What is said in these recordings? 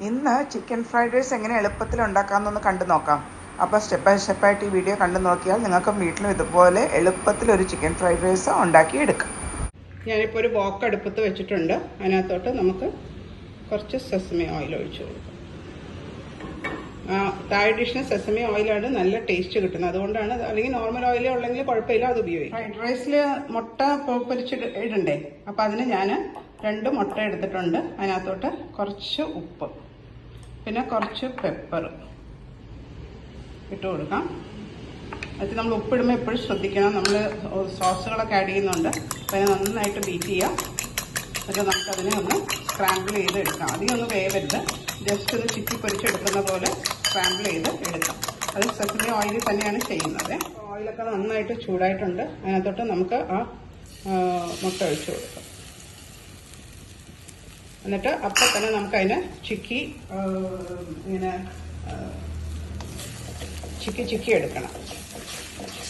ഇന്ന് chicken fried rice എങ്ങനെ എളുപ്പത്തിൽ ഉണ്ടാക്കാമെന്നൊന്ന് കണ്ടു നോക്കാം. അപ്പോൾ സ്റ്റെപ്പ് ബൈ സ്റ്റെപ്പായിട്ട് ഈ വീഡിയോ കണ്ടു നോക്കിയാൽ നിങ്ങൾക്ക് വീട്ടിലും ഇതുപോലെ എളുപ്പത്തിൽ ഒരു ചിക്കൻ ഫ്രൈഡ് റൈസ് ഉണ്ടാക്കിയെടുക്കാം. ഞാനിപ്പോൾ ഒരു വോക്ക് അടുപ്പത്ത് വെച്ചിട്ടുണ്ട്. അതിനകത്തോട്ട് നമുക്ക് കുറച്ച് സെസമി ഓയിൽ ഒഴിച്ചു കൊടുക്കാം. താഴെ ഡിഷിന് സെസമി ഓയിലാണ് നല്ല ടേസ്റ്റ് കിട്ടുന്നത്. അതുകൊണ്ടാണ്, അല്ലെങ്കിൽ നോർമൽ ഓയിൽ ഉള്ളെങ്കിൽ കുഴപ്പമില്ല, അത് ഉപയോഗിക്കും. ഫ്രൈഡ് റൈസിൽ മുട്ട പൊരിച്ചിടണ്ടേ, അപ്പം അതിന് ഞാൻ 2 മുട്ട എടുത്തിട്ടുണ്ട്. അതിനകത്തോട്ട് കുറച്ച് ഉപ്പ്, പിന്നെ കുറച്ച് പെപ്പർ ഇട്ട് കൊടുക്കാം. എന്നിട്ട് നമ്മൾ ഉപ്പിടുമ്പോൾ എപ്പോഴും ശ്രദ്ധിക്കണം, നമ്മൾ സോസുകളൊക്കെ ആഡ് ചെയ്യുന്നുണ്ട്. അപ്പോൾ അതിനെ നന്നായിട്ട് ബീറ്റ് ചെയ്യാം. എന്നിട്ട് നമുക്കതിനെ ഒന്ന് സ്ക്രാമ്പിൾ ചെയ്ത് എടുക്കാം. അധികം ഒന്ന് വേവരുത്, ജസ്റ്റ് ഒന്ന് ചിക്കി പൊരിച്ചെടുക്കുന്ന പോലെ സ്ക്രാമ്പിൾ ചെയ്ത് എടുക്കാം. അത് സെസമി ഓയിലിൽ തന്നെയാണ് ചെയ്യുന്നത്. ഓയിലൊക്കെ നന്നായിട്ട് ചൂടായിട്ടുണ്ട്. അതിനകത്തോട്ട് നമുക്ക് ആ മുട്ട ഒഴിച്ചു കൊടുക്കാം. എന്നിട്ട് അപ്പം തന്നെ നമുക്കതിനെ ഇങ്ങനെ ചിക്കി എടുക്കണം.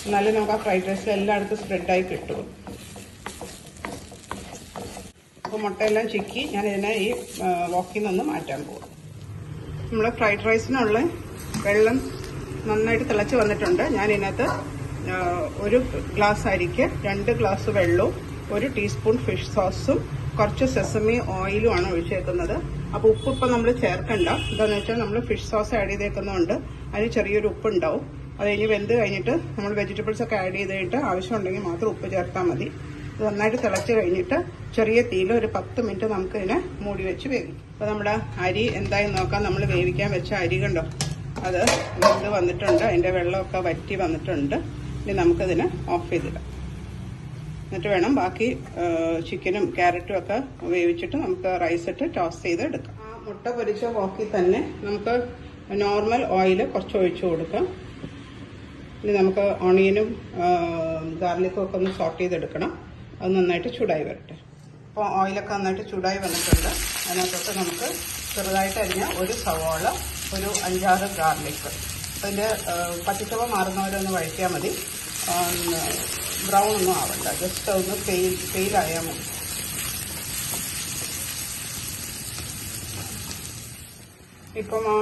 എന്നാലും നമുക്ക് ആ ഫ്രൈഡ് റൈസിൽ എല്ലായിടത്തും സ്പ്രെഡായി കിട്ടും. അപ്പോൾ മുട്ടയെല്ലാം ചിക്കി ഞാനിതിനെ ഈ വോക്കിൽ നിന്ന് മാറ്റാൻ പോകും. നമ്മൾ ഫ്രൈഡ് റൈസിനുള്ള വെള്ളം നന്നായിട്ട് തിളച്ച് വന്നിട്ടുണ്ട്. ഞാനിതിനകത്ത് 1 ഗ്ലാസ് അരിക്ക് 2 ഗ്ലാസ് വെള്ളവും 1 ടീസ്പൂൺ ഫിഷ് സോസും കുറച്ച് സെസമി ഓയിലുമാണ് ഒഴിച്ചേക്കുന്നത്. അപ്പോൾ ഉപ്പ് ഇപ്പം നമ്മൾ ചേർക്കണ്ട. എന്താണെന്ന് വെച്ചാൽ നമ്മൾ ഫിഷ് സോസ് ആഡ് ചെയ്തേക്കുന്നതുകൊണ്ട് അതിന് ചെറിയൊരു ഉപ്പ് ഉണ്ടാവും. അത് കഴിഞ്ഞ് വെന്ത് കഴിഞ്ഞിട്ട് നമ്മൾ വെജിറ്റബിൾസ് ഒക്കെ ആഡ് ചെയ്ത് കഴിഞ്ഞിട്ട് ആവശ്യമുണ്ടെങ്കിൽ മാത്രം ഉപ്പ് ചേർത്താൽ മതി. ഇത് നന്നായിട്ട് തിളച്ച് കഴിഞ്ഞിട്ട് ചെറിയ തീയിൽ ഒരു 10 മിനിറ്റ് നമുക്ക് ഇതിനെ മൂടി വെച്ച് വേവിക്കും. അപ്പോൾ നമ്മുടെ അരി എന്തായി നോക്കാം. നമ്മൾ വേവിക്കാൻ വെച്ച അരി കണ്ടോ, അത് വെന്ത് വന്നിട്ടുണ്ട്. അതിൻ്റെ വെള്ളമൊക്കെ വറ്റി വന്നിട്ടുണ്ട്. ഇനി നമുക്കതിനെ ഓഫ് ചെയ്തിടാം. എന്നിട്ട് വേണം ബാക്കി ചിക്കനും ക്യാരറ്റും ഒക്കെ വേവിച്ചിട്ട് നമുക്ക് റൈസ് ഇട്ട് ടോസ്റ്റ് ചെയ്ത് എടുക്കാം. ആ മുട്ട പൊരിച്ച വോക്കിൽ തന്നെ നമുക്ക് നോർമൽ ഓയിൽ കുറച്ച് ഒഴിച്ചു കൊടുക്കാം. ഇനി നമുക്ക് ഓണിയനും ഗാർലിക്കും ഒക്കെ ഒന്ന് സോട്ട് ചെയ്തെടുക്കണം. അത് നന്നായിട്ട് ചൂടായി വരട്ടെ. അപ്പോൾ ഓയിലൊക്കെ നന്നായിട്ട് ചൂടായി വന്നിട്ടുണ്ട്. അതിനകത്തോട്ട് നമുക്ക് ചെറുതായിട്ട് അരിഞ്ഞ 1 സവാള, ഒരു 5-6 ഗാർലിക്ക്. അതിൻ്റെ പച്ചച്ചവ മാറുന്നവരൊന്ന് വഴറ്റിയാൽ മതി. ബ്രൗൺ ഒന്നും ആവണ്ട, ജസ്റ്റ് ഒന്ന് പെയിലായാൽ മതി. ഇപ്പം ആ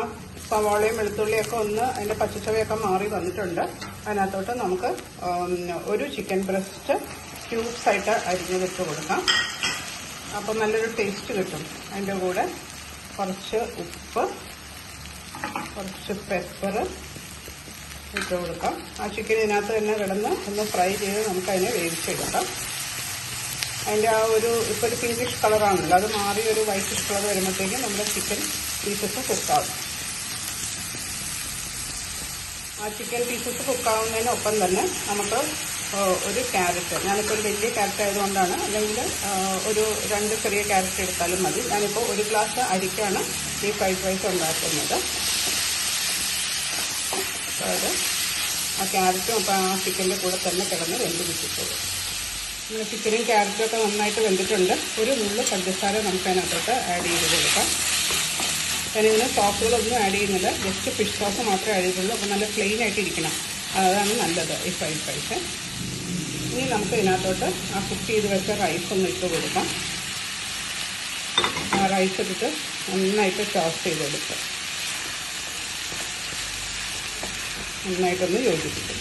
സവാളയും വെളുത്തുള്ളിയൊക്കെ ഒന്ന് അതിൻ്റെ പച്ചച്ചവയൊക്കെ മാറി വന്നിട്ടുണ്ട്. അതിനകത്തോട്ട് നമുക്ക് 1 ചിക്കൻ ബ്രസ്റ്റ് ക്യൂബ്സ് ആയിട്ട് അരിഞ്ഞ് വെച്ച് കൊടുക്കാം. അപ്പം നല്ലൊരു ടേസ്റ്റ് കിട്ടും. അതിൻ്റെ കൂടെ കുറച്ച് ഉപ്പ്, കുറച്ച് പെപ്പർ ഇട്ട് കൊടുക്കാം. ആ ചിക്കൻ ഇതിനകത്ത് തന്നെ കിടന്ന് ഒന്ന് ഫ്രൈ ചെയ്ത് നമുക്കതിനെ വേവിച്ചെടുക്കാം. അതിൻ്റെ ആ ഇപ്പോൾ ഒരു പിങ്കിഷ് കളറാണല്ലോ, അത് മാറി ഒരു വൈറ്റിഷ് കളർ വരുമ്പോഴത്തേക്കും നമ്മുടെ ചിക്കൻ പീസസ് കുക്കാവും. ആ ചിക്കൻ പീസസ് കുക്കാവുന്നതിനൊപ്പം തന്നെ നമുക്ക് 1 ക്യാരറ്റ്, ഞാനിപ്പോൾ ഒരു വലിയ ക്യാരറ്റ് ആയതുകൊണ്ടാണ്, അല്ലെങ്കിൽ ഒരു 2 ചെറിയ ക്യാരറ്റ് എടുത്താലും മതി. ഞാനിപ്പോൾ 1 ഗ്ലാസ് അരിക്കാണ് ഈ ഫ്രൈഡ് റൈസ് ഉണ്ടാക്കുന്നത്. അതായത് ആ ക്യാരറ്റും അപ്പോൾ ആ ചിക്കൻ്റെ കൂടെ തന്നെ കിടന്ന് വെന്ത് കിട്ടിക്കോളും. നമ്മുടെ ചിക്കനും ക്യാരറ്റും ഒക്കെ നന്നായിട്ട് വെന്തിട്ടുണ്ട്. 1 നുള്ള് പഞ്ചസാര നമുക്ക് അതിനകത്തോട്ട് ആഡ് ചെയ്ത് കൊടുക്കാം. ഞാനിതിന് സോസുകളൊന്നും ആഡ് ചെയ്യുന്നില്ല, ജസ്റ്റ് ഫിഷ് സോസ് മാത്രമേ ആഡ് ചെയ്തുള്ളൂ. അപ്പോൾ നല്ല പ്ലെയിൻ ആയിട്ട് ഇരിക്കണം, അതാണ് നല്ലത് ഈ ഫ്രൈഡ് റൈസ്. ഇനി നമുക്ക് ഇതിനകത്തോട്ട് ആ കുക്ക് ചെയ്ത് വെച്ച റൈസ് ഒന്ന് ഇട്ട് കൊടുക്കാം. ആ റൈസ് ഇട്ടിട്ട് നന്നായിട്ട് ടോസ് ചെയ്തെടുക്കാം. നന്നായിട്ടൊന്ന് യോജിപ്പിക്കും.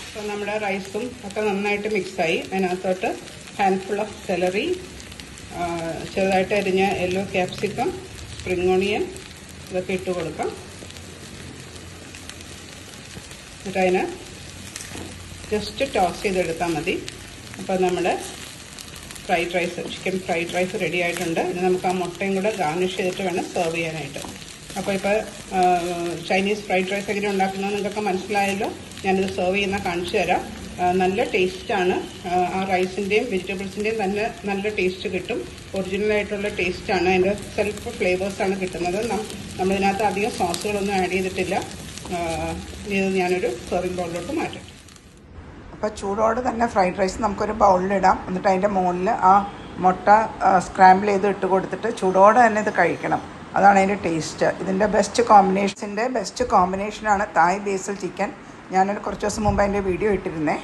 അപ്പോൾ നമ്മുടെ റൈസും ഒക്കെ നന്നായിട്ട് മിക്സായി. അതിനകത്തോട്ട് ഹാൻഡ്ഫുൾ ഓഫ് സെലറി, ചെറുതായിട്ട് അരിഞ്ഞ യെല്ലോ ക്യാപ്സിക്കം, സ്പ്രിംഗ് ഓണിയൻ ഇതൊക്കെ ഇട്ട് കൊടുക്കാം. എന്നിട്ട് അതിന് ജസ്റ്റ് ടോസ് ചെയ്തെടുത്താൽ മതി. അപ്പോൾ നമ്മുടെ fried rice, chicken fried rice ready ആയിട്ടുണ്ട്. ഇനി നമുക്ക് ആ മുട്ടയും കൂടെ ഗാർണിഷ് ചെയ്തിട്ട് വേണം സെർവ് ചെയ്യാനായിട്ട്. അപ്പോൾ ഇപ്പോൾ ചൈനീസ് ഫ്രൈഡ് റൈസ് എങ്ങനെ ഉണ്ടാക്കുന്നത് നിങ്ങൾക്ക് മനസ്സിലായല്ലോ. ഞാനിത് സെർവ് ചെയ്യുന്ന കാണിച്ചു തരാം. നല്ല ടേസ്റ്റാണ്. ആ റൈസിൻ്റെയും വെജിറ്റബിൾസിൻ്റെയും തന്നെ നല്ല ടേസ്റ്റ് കിട്ടും. ഒറിജിനലായിട്ടുള്ള ടേസ്റ്റാണ്, അതിൻ്റെ സെൽഫ് ഫ്ലേവേഴ്സാണ് കിട്ടുന്നത്. നമ്മളിതിനകത്ത് അധികം സോസുകളൊന്നും ആഡ് ചെയ്തിട്ടില്ല. ഇത് ഞാനൊരു സെർവിങ് ബൗളിലോട്ട് മാറ്റാം. അപ്പോൾ ചൂടോടെ തന്നെ ഫ്രൈഡ് റൈസ് നമുക്കൊരു ബൗളിലിടാം. എന്നിട്ട് അതിൻ്റെ മുകളിൽ ആ മുട്ട സ്ക്രാമ്പിൾ ചെയ്ത് ഇട്ട് കൊടുത്തിട്ട് ചൂടോടെ തന്നെ ഇത് കഴിക്കണം. അതാണ് അതിൻ്റെ ടേസ്റ്റ്. ഇതിൻ്റെ ബെസ്റ്റ് കോമ്പിനേഷനാണ് തായ് ബേസിൽ ചിക്കൻ. ഞാനൊരു കുറച്ച് ദിവസം മുമ്പ് അതിൻ്റെ വീഡിയോ ഇട്ടിരുന്നേ.